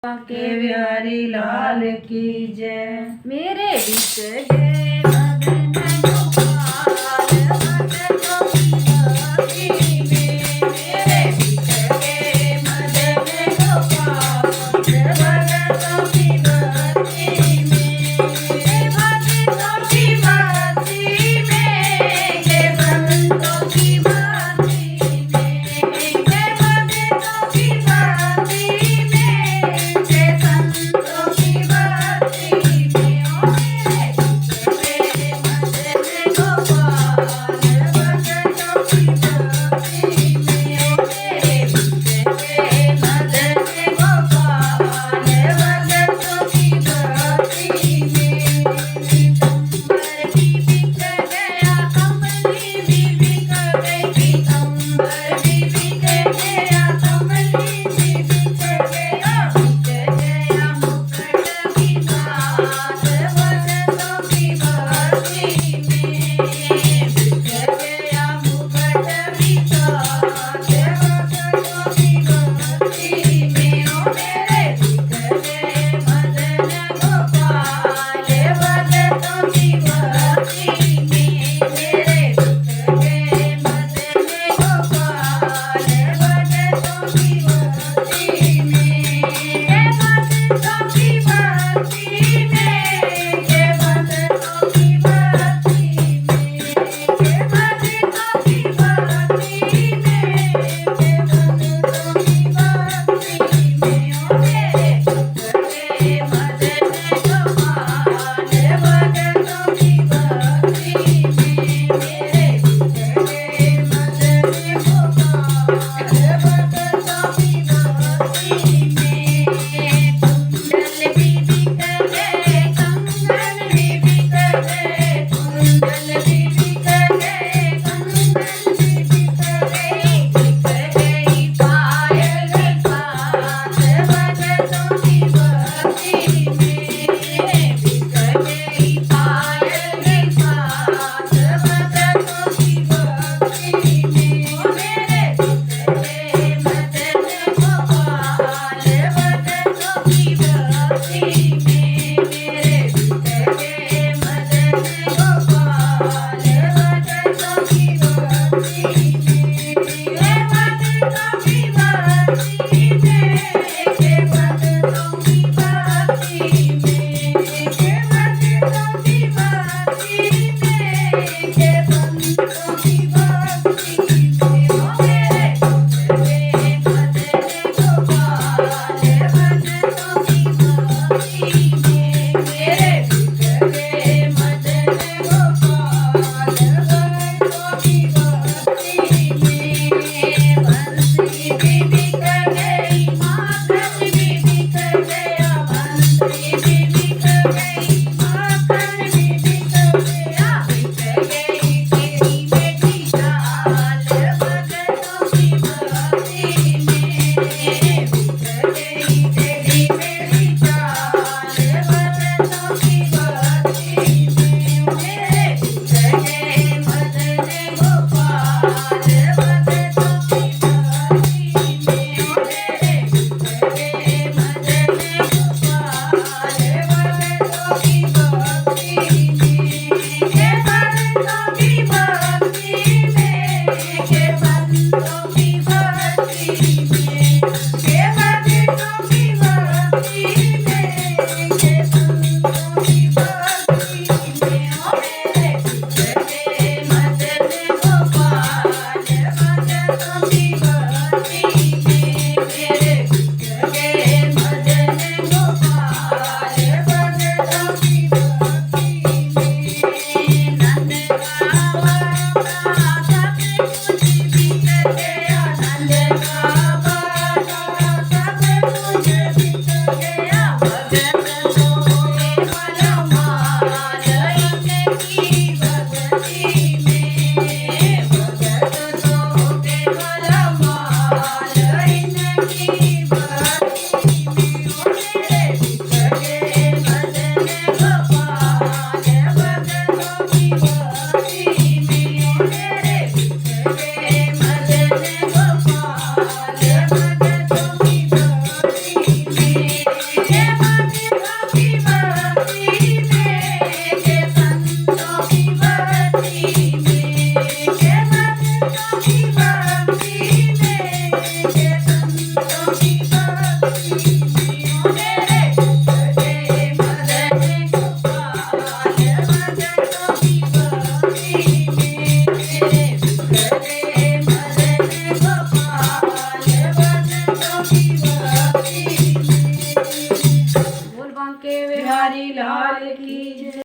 के बिहारी लाल की जय। मेरे बीच गए मदन गोपाल भगतों की भक्ति में। मेरे बीच गए मदन गोपाल भगतों की भक्ति में। भक्तों की भक्ति में, ये भक्तों की भक्ति में, ये भक्तों की भक्ति में, ये संतों की भक्ति में। ओ मेरे मदन गोपाल भगतों की भक्ति में। ओ मेरे मदन गोपाल भगतों की भक्ति में। पीताम्बर भी बिक गया, कमली भी बिक गई। पीताम्बर भी बिक गया, कमली भी बिक गया। बिक गया मुकुट की साथ भगतों की भक्ति में। बिक गया मुकुट की साथ भगतों की भक्ति में। ओ मेरे बिक गए मदन गोपाल भगतों की भक्ति में। मेरे बिक गए मदन गोपाल भगतों की भक्ति में।